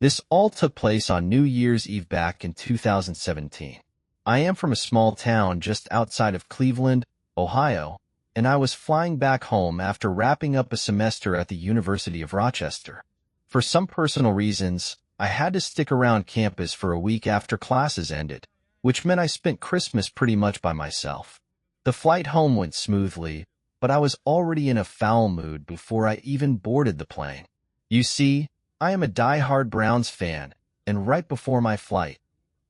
This all took place on New Year's Eve back in 2017. I am from a small town just outside of Cleveland, Ohio, and I was flying back home after wrapping up a semester at the University of Rochester. For some personal reasons, I had to stick around campus for a week after classes ended, which meant I spent Christmas pretty much by myself. The flight home went smoothly, but I was already in a foul mood before I even boarded the plane. You see, I am a die-hard Browns fan, and right before my flight,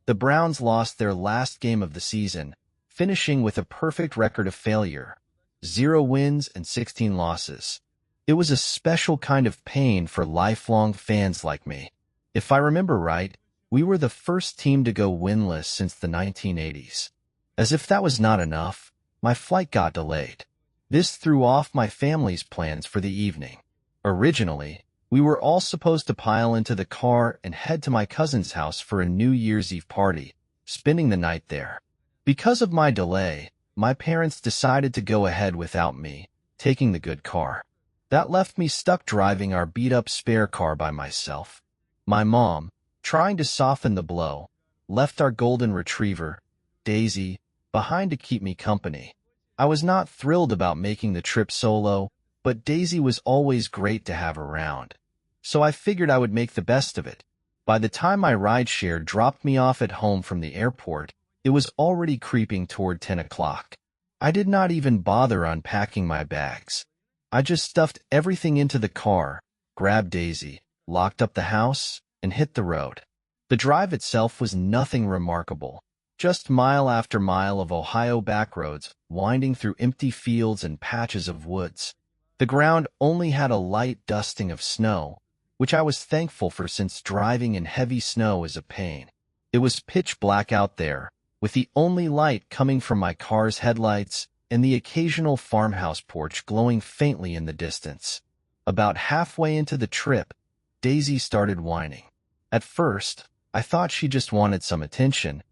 the Browns lost their last game of the season, finishing with a perfect record of failure, 0 wins and 16 losses. It was a special kind of pain for lifelong fans like me. If I remember right, we were the first team to go winless since the 1980s. As if that was not enough, my flight got delayed. This threw off my family's plans for the evening. Originally, we were all supposed to pile into the car and head to my cousin's house for a New Year's Eve party, spending the night there. Because of my delay, my parents decided to go ahead without me, taking the good car. That left me stuck driving our beat-up spare car by myself. My mom, trying to soften the blow, left our golden retriever, Daisy, behind to keep me company. I was not thrilled about making the trip solo, but Daisy was always great to have around. So I figured I would make the best of it. By the time my rideshare dropped me off at home from the airport, it was already creeping toward 10 o'clock. I did not even bother unpacking my bags. I just stuffed everything into the car, grabbed Daisy, locked up the house, and hit the road. The drive itself was nothing remarkable, just mile after mile of Ohio backroads winding through empty fields and patches of woods. The ground only had a light dusting of snow, which I was thankful for since driving in heavy snow is a pain. It was pitch black out there, with the only light coming from my car's headlights and the occasional farmhouse porch glowing faintly in the distance. About halfway into the trip, Daisy started whining. At first, I thought she just wanted some attention,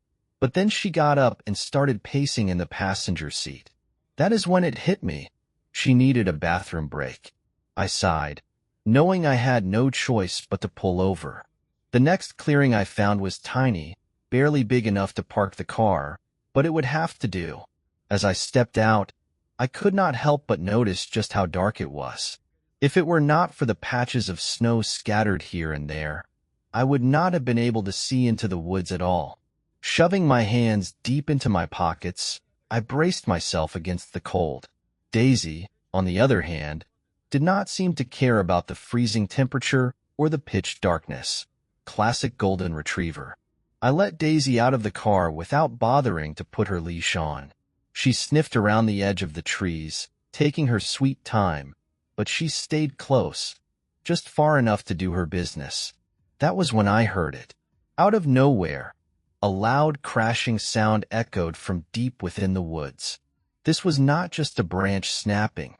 but then she got up and started pacing in the passenger seat. That is when it hit me. She needed a bathroom break. I sighed, knowing I had no choice but to pull over. The next clearing I found was tiny, barely big enough to park the car, but it would have to do. As I stepped out, I could not help but notice just how dark it was. If it were not for the patches of snow scattered here and there, I would not have been able to see into the woods at all. Shoving my hands deep into my pockets, I braced myself against the cold. Daisy, on the other hand, did not seem to care about the freezing temperature or the pitch darkness. Classic golden retriever. I let Daisy out of the car without bothering to put her leash on. She sniffed around the edge of the trees, taking her sweet time, but she stayed close, just far enough to do her business. That was when I heard it. Out of nowhere, a loud crashing sound echoed from deep within the woods. This was not just a branch snapping.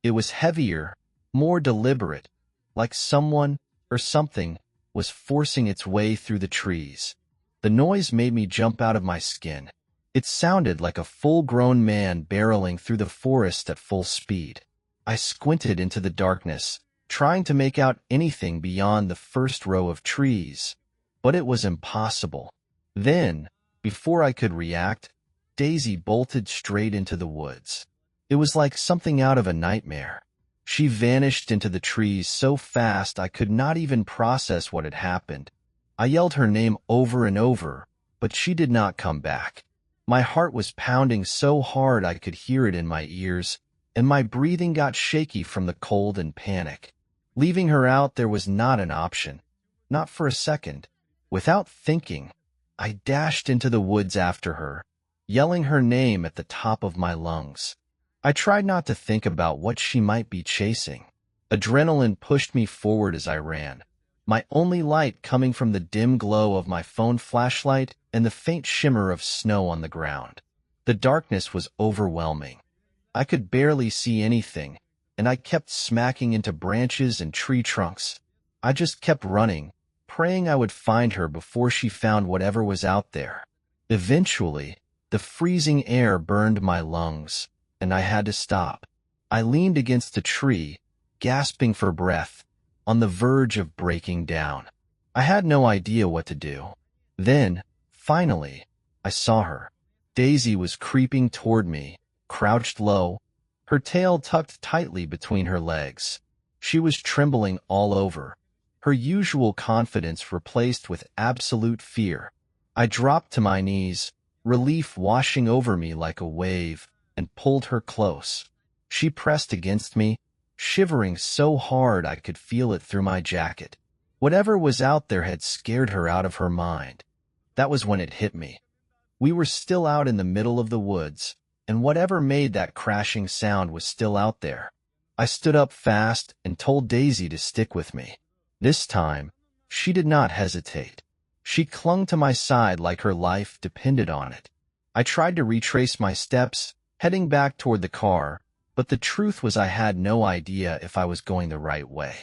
It was heavier, more deliberate, like someone or something was forcing its way through the trees. The noise made me jump out of my skin. It sounded like a full-grown man barreling through the forest at full speed. I squinted into the darkness, trying to make out anything beyond the first row of trees, but it was impossible. Then, before I could react, Daisy bolted straight into the woods. It was like something out of a nightmare. She vanished into the trees so fast I could not even process what had happened. I yelled her name over and over, but she did not come back. My heart was pounding so hard I could hear it in my ears, and my breathing got shaky from the cold and panic. Leaving her out there was not an option. Not for a second. Without thinking, I dashed into the woods after her, yelling her name at the top of my lungs. I tried not to think about what she might be chasing. Adrenaline pushed me forward as I ran, my only light coming from the dim glow of my phone flashlight and the faint shimmer of snow on the ground. The darkness was overwhelming. I could barely see anything, and I kept smacking into branches and tree trunks. I just kept running, praying I would find her before she found whatever was out there. Eventually, the freezing air burned my lungs, and I had to stop. I leaned against a tree, gasping for breath, on the verge of breaking down. I had no idea what to do. Then, finally, I saw her. Daisy was creeping toward me, crouched low, her tail tucked tightly between her legs. She was trembling all over, her usual confidence replaced with absolute fear. I dropped to my knees, relief washing over me like a wave, and pulled her close. She pressed against me, shivering so hard I could feel it through my jacket. Whatever was out there had scared her out of her mind. That was when it hit me. We were still out in the middle of the woods, and whatever made that crashing sound was still out there. I stood up fast and told Daisy to stick with me. This time, she did not hesitate. She clung to my side like her life depended on it. I tried to retrace my steps, heading back toward the car, but the truth was I had no idea if I was going the right way.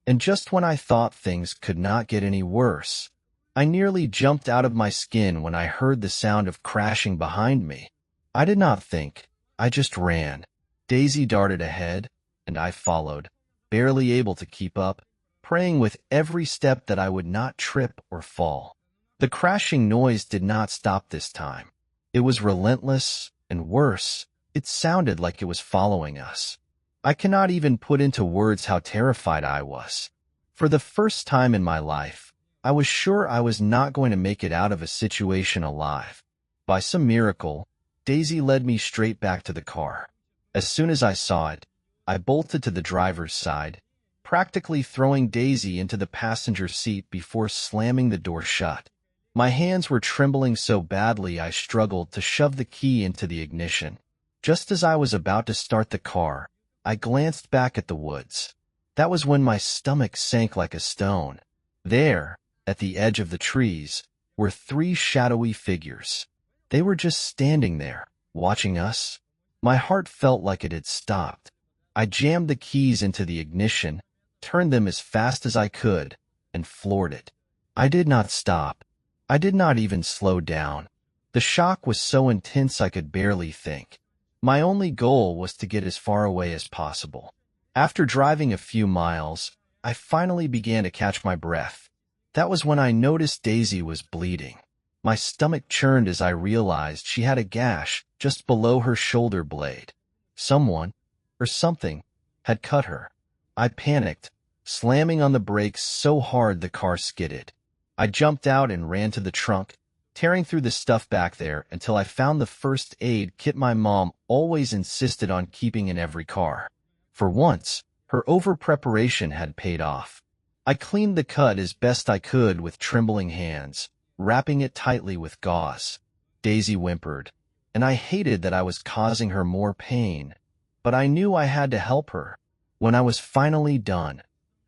And just when I thought things could not get any worse, I nearly jumped out of my skin when I heard the sound of crashing behind me. I did not think, I just ran. Daisy darted ahead, and I followed, barely able to keep up, praying with every step that I would not trip or fall. The crashing noise did not stop this time. It was relentless, and worse, it sounded like it was following us. I cannot even put into words how terrified I was. For the first time in my life, I was sure I was not going to make it out of a situation alive. By some miracle, Daisy led me straight back to the car. As soon as I saw it, I bolted to the driver's side, practically throwing Daisy into the passenger seat before slamming the door shut. My hands were trembling so badly I struggled to shove the key into the ignition. Just as I was about to start the car, I glanced back at the woods. That was when my stomach sank like a stone. There, at the edge of the trees, were three shadowy figures. They were just standing there, watching us. My heart felt like it had stopped. I jammed the keys into the ignition, turned them as fast as I could, and floored it. I did not stop. I did not even slow down. The shock was so intense I could barely think. My only goal was to get as far away as possible. After driving a few miles, I finally began to catch my breath. That was when I noticed Daisy was bleeding. My stomach churned as I realized she had a gash just below her shoulder blade. Someone, or something, had cut her. I panicked, slamming on the brakes so hard the car skidded. I jumped out and ran to the trunk, tearing through the stuff back there until I found the first aid kit my mom always insisted on keeping in every car. For once, her over-preparation had paid off. I cleaned the cut as best I could with trembling hands, wrapping it tightly with gauze. Daisy whimpered, and I hated that I was causing her more pain, but I knew I had to help her. When I was finally done,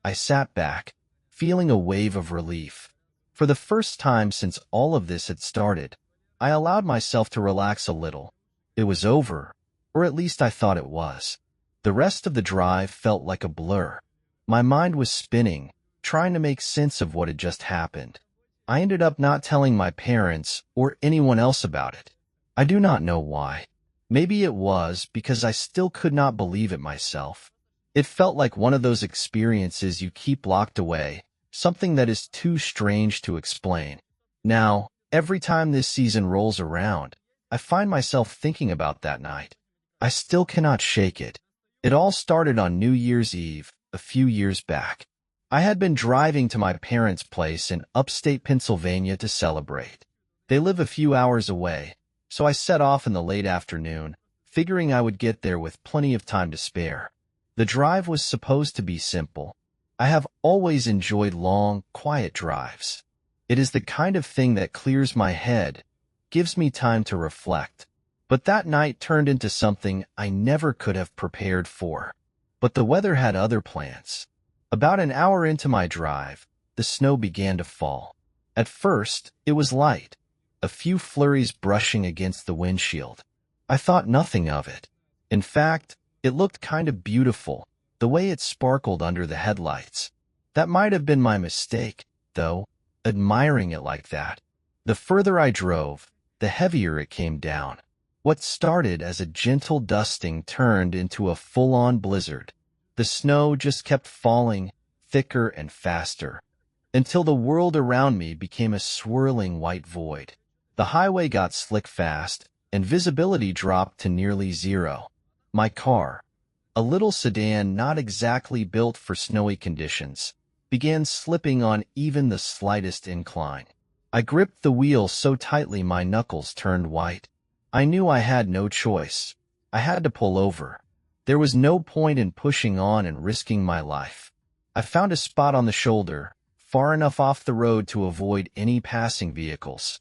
I sat back, feeling a wave of relief. For the first time since all of this had started, I allowed myself to relax a little. It was over, or at least I thought it was. The rest of the drive felt like a blur. My mind was spinning, trying to make sense of what had just happened. I ended up not telling my parents or anyone else about it. I do not know why. Maybe it was because I still could not believe it myself. It felt like one of those experiences you keep locked away, something that is too strange to explain. Now, every time this season rolls around, I find myself thinking about that night. I still cannot shake it. It all started on New Year's Eve, a few years back. I had been driving to my parents' place in upstate Pennsylvania to celebrate. They live a few hours away, so I set off in the late afternoon, figuring I would get there with plenty of time to spare. The drive was supposed to be simple. I have always enjoyed long, quiet drives. It is the kind of thing that clears my head, gives me time to reflect. But that night turned into something I never could have prepared for. But the weather had other plans. About an hour into my drive, the snow began to fall. At first, it was light, a few flurries brushing against the windshield. I thought nothing of it. In fact, it looked kind of beautiful, the way it sparkled under the headlights. That might have been my mistake, though, admiring it like that. The further I drove, the heavier it came down. What started as a gentle dusting turned into a full-on blizzard. The snow just kept falling, thicker and faster. until the world around me became a swirling white void. The highway got slick fast, and visibility dropped to nearly zero. My car, a little sedan not exactly built for snowy conditions, began slipping on even the slightest incline. I gripped the wheel so tightly my knuckles turned white. I knew I had no choice. I had to pull over. There was no point in pushing on and risking my life. I found a spot on the shoulder, far enough off the road to avoid any passing vehicles.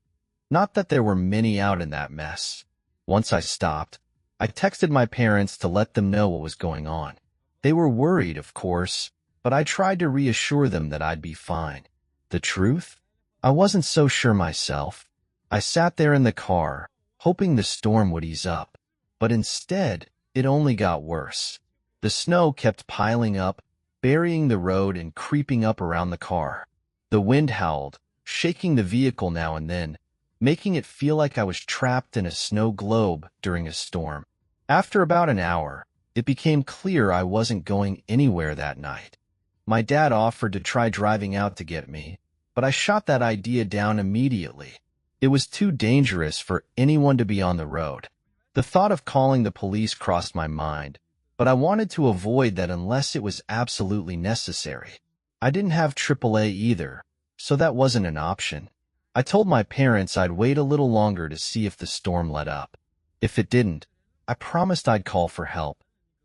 Not that there were many out in that mess. Once I stopped, I texted my parents to let them know what was going on. They were worried, of course, but I tried to reassure them that I'd be fine. The truth? I wasn't so sure myself. I sat there in the car, hoping the storm would ease up. But instead, it only got worse. The snow kept piling up, burying the road and creeping up around the car. The wind howled, shaking the vehicle now and then, making it feel like I was trapped in a snow globe during a storm. After about an hour, it became clear I wasn't going anywhere that night. My dad offered to try driving out to get me, but I shot that idea down immediately. It was too dangerous for anyone to be on the road. The thought of calling the police crossed my mind, but I wanted to avoid that unless it was absolutely necessary. I didn't have AAA either, so that wasn't an option. I told my parents I'd wait a little longer to see if the storm let up. If it didn't, I promised I'd call for help.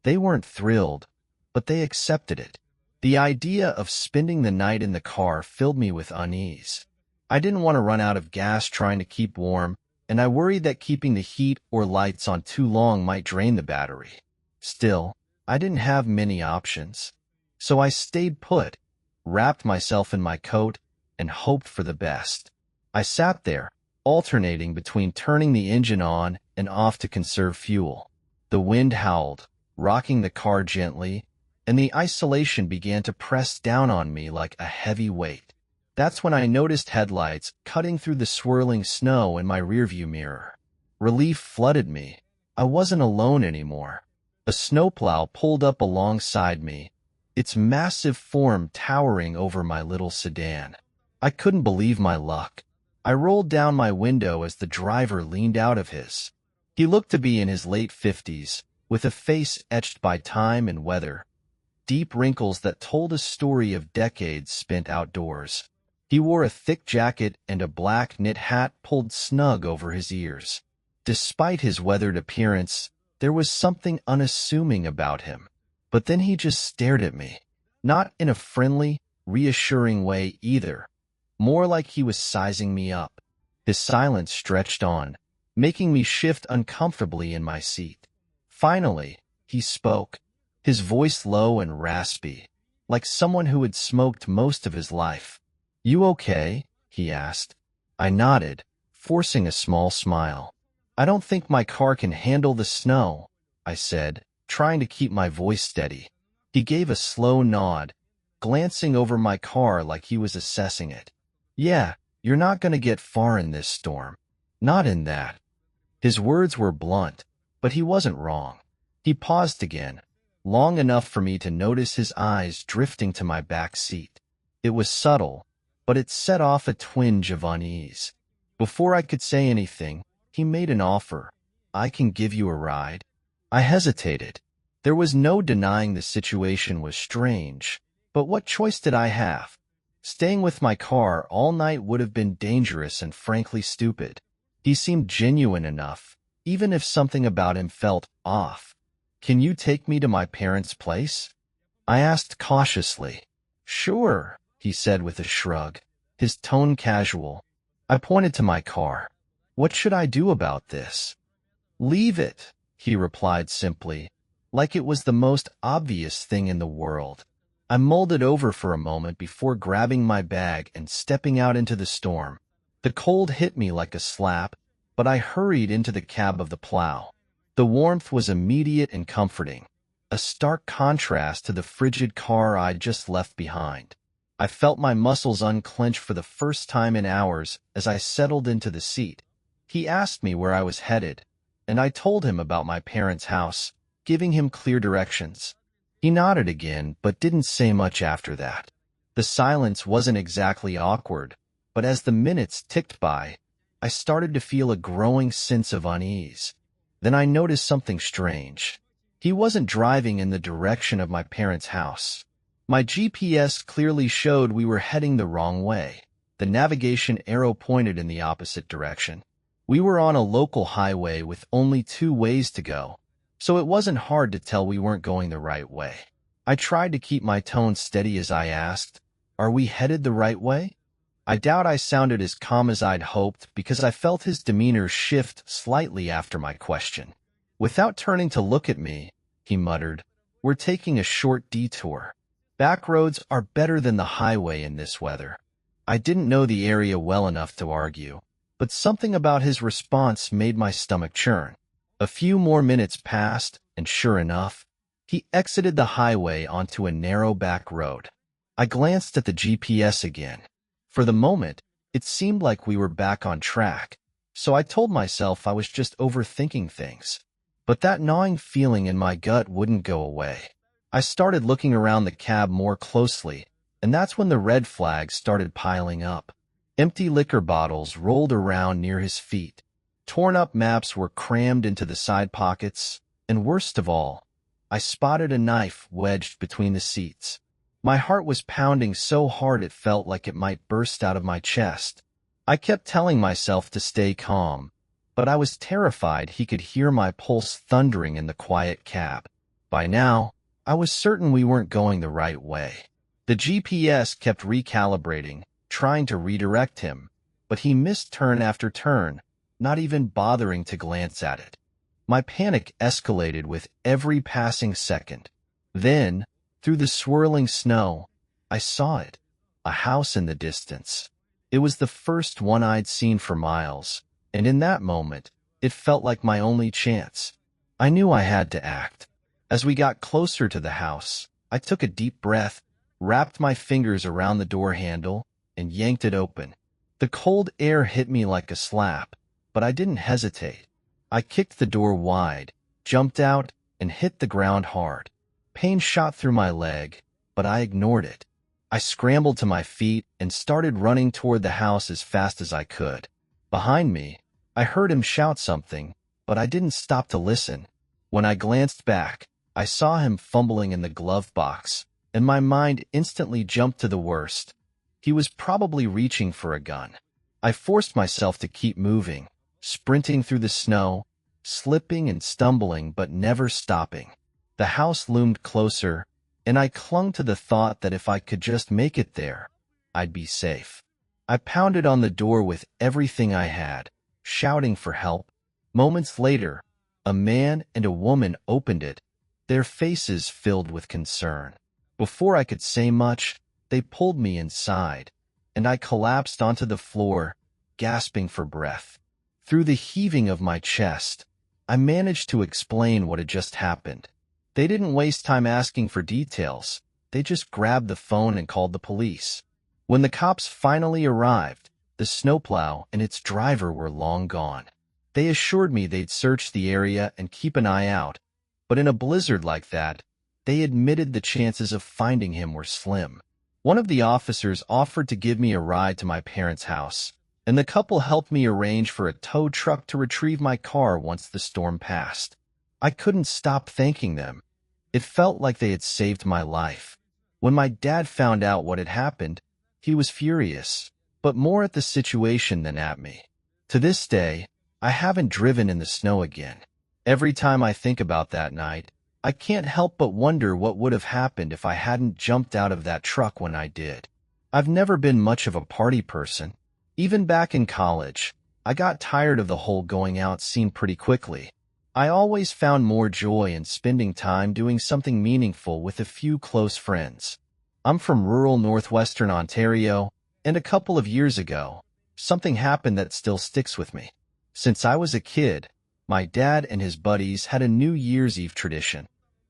They weren't thrilled, but they accepted it. The idea of spending the night in the car filled me with unease. I didn't want to run out of gas trying to keep warm, and I worried that keeping the heat or lights on too long might drain the battery. Still, I didn't have many options. So I stayed put, wrapped myself in my coat, and hoped for the best. I sat there, alternating between turning the engine on and off to conserve fuel. The wind howled, rocking the car gently, and the isolation began to press down on me like a heavy weight. That's when I noticed headlights cutting through the swirling snow in my rearview mirror. Relief flooded me. I wasn't alone anymore. A snowplow pulled up alongside me, its massive form towering over my little sedan. I couldn't believe my luck. I rolled down my window as the driver leaned out of his. He looked to be in his late 50s, with a face etched by time and weather, deep wrinkles that told a story of decades spent outdoors. He wore a thick jacket and a black knit hat pulled snug over his ears. Despite his weathered appearance, there was something unassuming about him. But then he just stared at me. Not in a friendly, reassuring way either. More like he was sizing me up. His silence stretched on, making me shift uncomfortably in my seat. Finally, he spoke, his voice low and raspy, like someone who had smoked most of his life. "You okay?" he asked. I nodded, forcing a small smile. "I don't think my car can handle the snow," I said, trying to keep my voice steady. He gave a slow nod, glancing over my car like he was assessing it. "Yeah, you're not going to get far in this storm. Not in that." His words were blunt, but he wasn't wrong. He paused again, long enough for me to notice his eyes drifting to my back seat. It was subtle, but it set off a twinge of unease. Before I could say anything, he made an offer. "I can give you a ride." I hesitated. There was no denying the situation was strange, but what choice did I have? Staying with my car all night would have been dangerous and frankly stupid. He seemed genuine enough, even if something about him felt off. "Can you take me to my parents' place?" I asked cautiously. "Sure," he said with a shrug, his tone casual. I pointed to my car. "What should I do about this?" "Leave it," he replied simply, like it was the most obvious thing in the world. I mulled it over for a moment before grabbing my bag and stepping out into the storm. The cold hit me like a slap, but I hurried into the cab of the plow. The warmth was immediate and comforting, a stark contrast to the frigid car I'd just left behind. I felt my muscles unclench for the first time in hours as I settled into the seat. He asked me where I was headed, and I told him about my parents' house, giving him clear directions. He nodded again, but didn't say much after that. The silence wasn't exactly awkward, but as the minutes ticked by, I started to feel a growing sense of unease. Then I noticed something strange. He wasn't driving in the direction of my parents' house. My GPS clearly showed we were heading the wrong way. The navigation arrow pointed in the opposite direction. We were on a local highway with only 2 ways to go, so it wasn't hard to tell we weren't going the right way. I tried to keep my tone steady as I asked, "Are we headed the right way?" I doubt I sounded as calm as I'd hoped because I felt his demeanor shift slightly after my question. Without turning to look at me, he muttered, "We're taking a short detour. Back roads are better than the highway in this weather." I didn't know the area well enough to argue, but something about his response made my stomach churn. A few more minutes passed, and sure enough, he exited the highway onto a narrow back road. I glanced at the GPS again. For the moment, it seemed like we were back on track, so I told myself I was just overthinking things. But that gnawing feeling in my gut wouldn't go away. I started looking around the cab more closely, and that's when the red flags started piling up. Empty liquor bottles rolled around near his feet. Torn-up maps were crammed into the side pockets, and worst of all, I spotted a knife wedged between the seats. My heart was pounding so hard it felt like it might burst out of my chest. I kept telling myself to stay calm, but I was terrified he could hear my pulse thundering in the quiet cab. By now, I was certain we weren't going the right way. The GPS kept recalibrating, trying to redirect him, but he missed turn after turn, not even bothering to glance at it. My panic escalated with every passing second. Then, through the swirling snow, I saw it, a house in the distance. It was the first one I'd seen for miles, and in that moment, it felt like my only chance. I knew I had to act. As we got closer to the house, I took a deep breath, wrapped my fingers around the door handle, and yanked it open. The cold air hit me like a slap, but I didn't hesitate. I kicked the door wide, jumped out, and hit the ground hard. Pain shot through my leg, but I ignored it. I scrambled to my feet and started running toward the house as fast as I could. Behind me, I heard him shout something, but I didn't stop to listen. When I glanced back, I saw him fumbling in the glove box, and my mind instantly jumped to the worst. He was probably reaching for a gun. I forced myself to keep moving, sprinting through the snow, slipping and stumbling but never stopping. The house loomed closer, and I clung to the thought that if I could just make it there, I'd be safe. I pounded on the door with everything I had, shouting for help. Moments later, a man and a woman opened it, their faces filled with concern. Before I could say much, they pulled me inside, and I collapsed onto the floor, gasping for breath. Through the heaving of my chest, I managed to explain what had just happened. They didn't waste time asking for details. They just grabbed the phone and called the police. When the cops finally arrived, the snowplow and its driver were long gone. They assured me they'd search the area and keep an eye out, but in a blizzard like that, they admitted the chances of finding him were slim. One of the officers offered to give me a ride to my parents' house, and the couple helped me arrange for a tow truck to retrieve my car once the storm passed. I couldn't stop thanking them. It felt like they had saved my life. When my dad found out what had happened, he was furious, but more at the situation than at me. To this day, I haven't driven in the snow again. Every time I think about that night, I can't help but wonder what would have happened if I hadn't jumped out of that truck when I did. I've never been much of a party person. Even back in college, I got tired of the whole going out scene pretty quickly. I always found more joy in spending time doing something meaningful with a few close friends. I'm from rural northwestern Ontario, and a couple of years ago, something happened that still sticks with me. Since I was a kid, my dad and his buddies had a New Year's Eve tradition: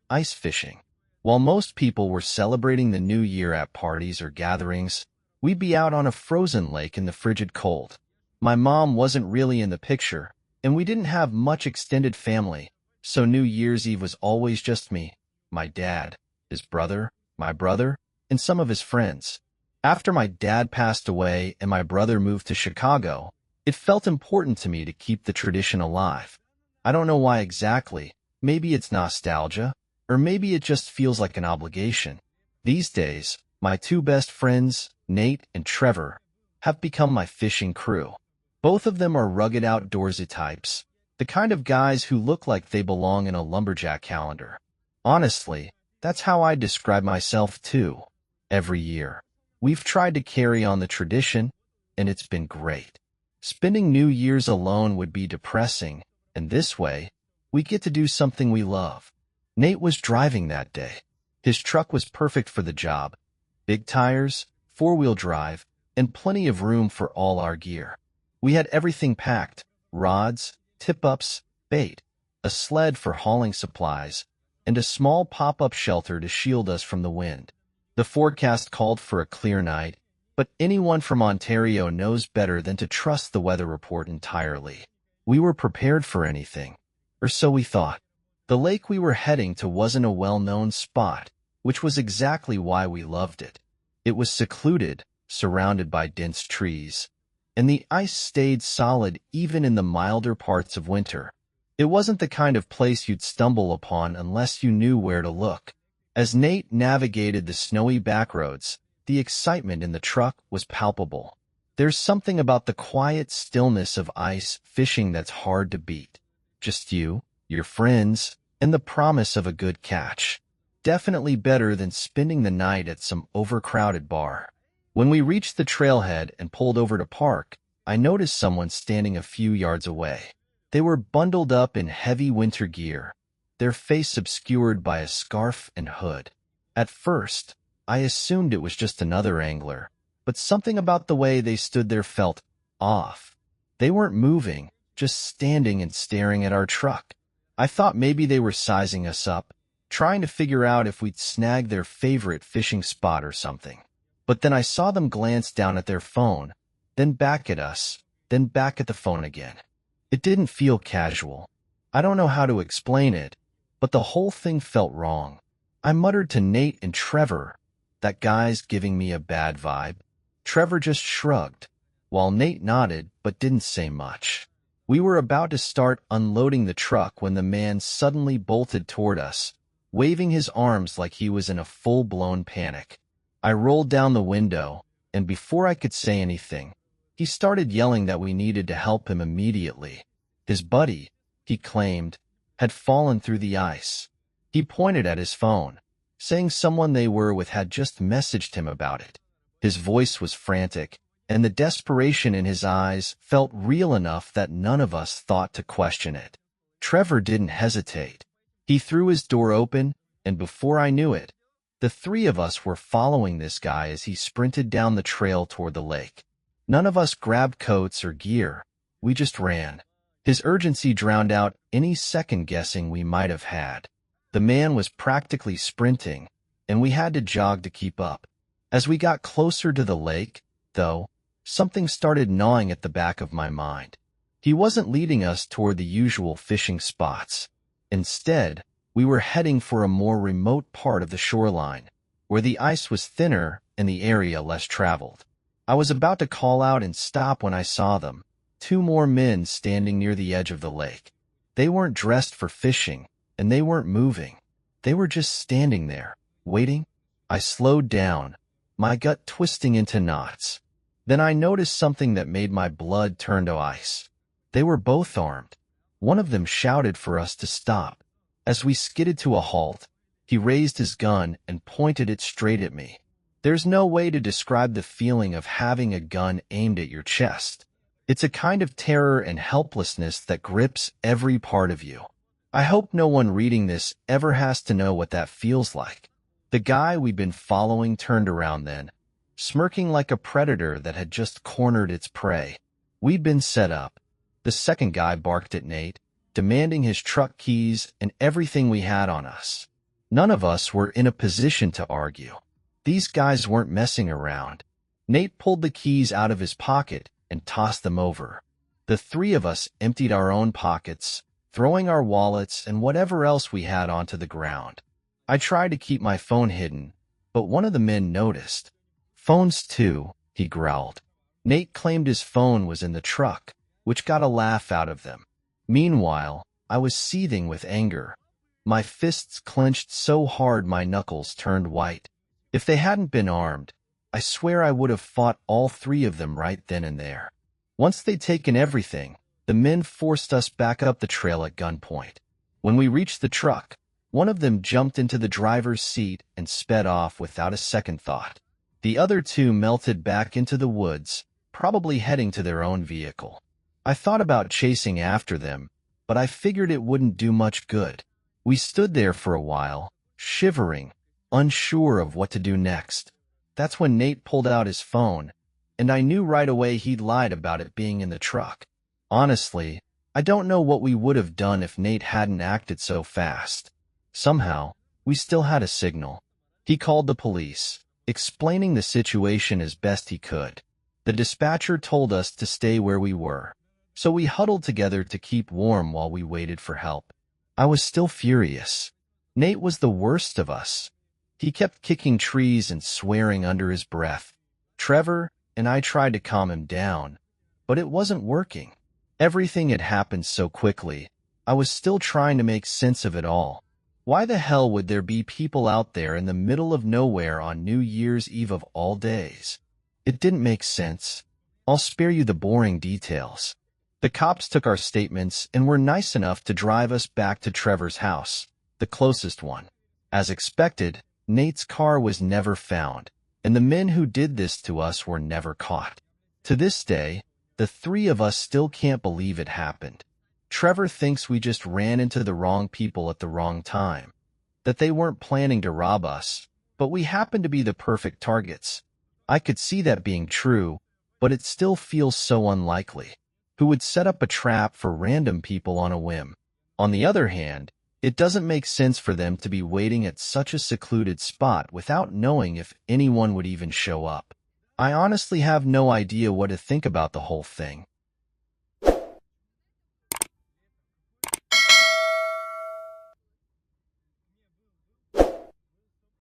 ice fishing. While most people were celebrating the new year at parties or gatherings, we'd be out on a frozen lake in the frigid cold. My mom wasn't really in the picture, and we didn't have much extended family, so New Year's Eve was always just me, my dad, his brother, my brother, and some of his friends. After my dad passed away and my brother moved to Chicago, it felt important to me to keep the tradition alive. I don't know why exactly. Maybe it's nostalgia, or maybe it just feels like an obligation. These days, my two best friends, Nate and Trevor, have become my fishing crew. Both of them are rugged outdoorsy types, the kind of guys who look like they belong in a lumberjack calendar. Honestly, that's how I describe myself too, every year. We've tried to carry on the tradition, and it's been great. Spending New Year's alone would be depressing, and this way, we get to do something we love. Nate was driving that day. His truck was perfect for the job. Big tires, four-wheel drive, and plenty of room for all our gear. We had everything packed: rods, tip-ups, bait, a sled for hauling supplies, and a small pop-up shelter to shield us from the wind. The forecast called for a clear night, but anyone from Ontario knows better than to trust the weather report entirely. We were prepared for anything, or so we thought. The lake we were heading to wasn't a well-known spot, which was exactly why we loved it. It was secluded, surrounded by dense trees, and the ice stayed solid even in the milder parts of winter. It wasn't the kind of place you'd stumble upon unless you knew where to look. As Nate navigated the snowy backroads, the excitement in the truck was palpable. There's something about the quiet stillness of ice fishing that's hard to beat. Just you, your friends, and the promise of a good catch. Definitely better than spending the night at some overcrowded bar. When we reached the trailhead and pulled over to park, I noticed someone standing a few yards away. They were bundled up in heavy winter gear, their face obscured by a scarf and hood. At first, I assumed it was just another angler, but something about the way they stood there felt off. They weren't moving, just standing and staring at our truck. I thought maybe they were sizing us up, trying to figure out if we'd snag their favorite fishing spot or something. But then I saw them glance down at their phone, then back at us, then back at the phone again. It didn't feel casual. I don't know how to explain it, but the whole thing felt wrong. I muttered to Nate and Trevor, "That guy's giving me a bad vibe." Trevor just shrugged, while Nate nodded but didn't say much. We were about to start unloading the truck when the man suddenly bolted toward us, waving his arms like he was in a full-blown panic. I rolled down the window, and before I could say anything, he started yelling that we needed to help him immediately. His buddy, he claimed, had fallen through the ice. He pointed at his phone, saying someone they were with had just messaged him about it. His voice was frantic, and the desperation in his eyes felt real enough that none of us thought to question it. Trevor didn't hesitate. He threw his door open, and before I knew it, the three of us were following this guy as he sprinted down the trail toward the lake. None of us grabbed coats or gear. We just ran. His urgency drowned out any second-guessing we might have had. The man was practically sprinting, and we had to jog to keep up. As we got closer to the lake, though, something started gnawing at the back of my mind. He wasn't leading us toward the usual fishing spots. Instead, we were heading for a more remote part of the shoreline, where the ice was thinner and the area less traveled. I was about to call out and stop when I saw them, two more men standing near the edge of the lake. They weren't dressed for fishing, and they weren't moving. They were just standing there, waiting. I slowed down, my gut twisting into knots. Then I noticed something that made my blood turn to ice. They were both armed. One of them shouted for us to stop. As we skidded to a halt, he raised his gun and pointed it straight at me. There's no way to describe the feeling of having a gun aimed at your chest. It's a kind of terror and helplessness that grips every part of you. I hope no one reading this ever has to know what that feels like. The guy we'd been following turned around then, smirking like a predator that had just cornered its prey. We'd been set up. The second guy barked at Nate, demanding his truck keys and everything we had on us. None of us were in a position to argue. These guys weren't messing around. Nate pulled the keys out of his pocket and tossed them over. The three of us emptied our own pockets, throwing our wallets and whatever else we had onto the ground. I tried to keep my phone hidden, but one of the men noticed. Phones too, he growled. Nate claimed his phone was in the truck, which got a laugh out of them. Meanwhile, I was seething with anger. My fists clenched so hard my knuckles turned white. If they hadn't been armed, I swear I would have fought all three of them right then and there. Once they'd taken everything, the men forced us back up the trail at gunpoint. When we reached the truck, one of them jumped into the driver's seat and sped off without a second thought. The other two melted back into the woods, probably heading to their own vehicle. I thought about chasing after them, but I figured it wouldn't do much good. We stood there for a while, shivering, unsure of what to do next. That's when Nate pulled out his phone, and I knew right away he'd lied about it being in the truck. Honestly, I don't know what we would have done if Nate hadn't acted so fast. Somehow, we still had a signal. He called the police, explaining the situation as best he could. The dispatcher told us to stay where we were, so we huddled together to keep warm while we waited for help. I was still furious. Nate was the worst of us. He kept kicking trees and swearing under his breath. Trevor and I tried to calm him down, but it wasn't working. Everything had happened so quickly. I was still trying to make sense of it all. Why the hell would there be people out there in the middle of nowhere on New Year's Eve of all days? It didn't make sense. I'll spare you the boring details. The cops took our statements and were nice enough to drive us back to Trevor's house, the closest one. As expected, Nate's car was never found, and the men who did this to us were never caught. To this day, the three of us still can't believe it happened. Trevor thinks we just ran into the wrong people at the wrong time, that they weren't planning to rob us, but we happened to be the perfect targets. I could see that being true, but it still feels so unlikely. Who would set up a trap for random people on a whim? On the other hand, it doesn't make sense for them to be waiting at such a secluded spot without knowing if anyone would even show up. I honestly have no idea what to think about the whole thing.